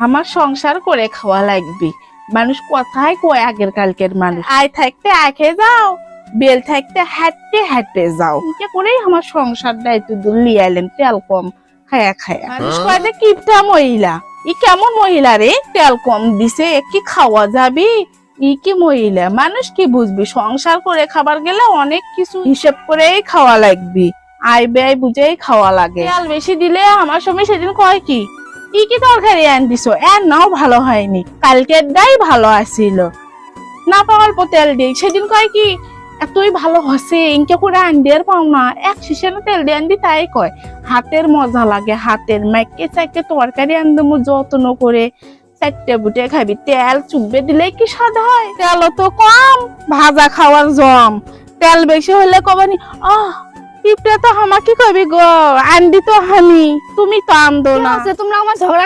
আমার সংসার করে খাওয়া লাগবে। মানুষ কথাই কয় আগের কালকের মানুষ, আয় থাকতে আখে যাও, বেল থাকতে হাঁটতে হাঁটতে যাও। ইনকে করেই আমার সংসারটা একটু দূর লিয়ে আইলেন, তেল কম খায়া খায়া। মানুষ কয় যে কিপটা মহিলা, ই কেমন মহিলা রে, তেল কম দিছে, কি খাওয়া যাবি? ই কি মহিলা, মানুষ কি বুঝবি? সংসার করে খাবার গেলে অনেক কিছু হিসেব করেই খাওয়া লাগবে, আয় ব্যয় বুঝেই খাওয়া লাগে। তেল বেশি দিলে আমার সময় সেদিন কয় কি কি তরকারি আন দিছো, এর নাও ভালো হয়নি, কালকের ডাই ভালো আসিল না, পাওয়ার পর তেল দিই। সেদিন কয় কি এতই ভালো হসে, ইনকে করে আন দিয়ে পাও না, এক শিশে না তেল দিয়ে আন দি, তাই কয়। হাতের মজা লাগে, হাতের মাইকে চাইকে তরকারি আন দেবো যত্ন করে, চারটে বুটে খাবি, তেল চুববে দিলে কি স্বাদ হয়? তেল তো কম, ভাজা খাওয়ার জম। তেল বেশি হলে কবানি আহ টিপটা তো আমাকে কবি গো, আন্দি তো হানি, তুমি তো আন্দো না। তোমরা আমার ঝগড়া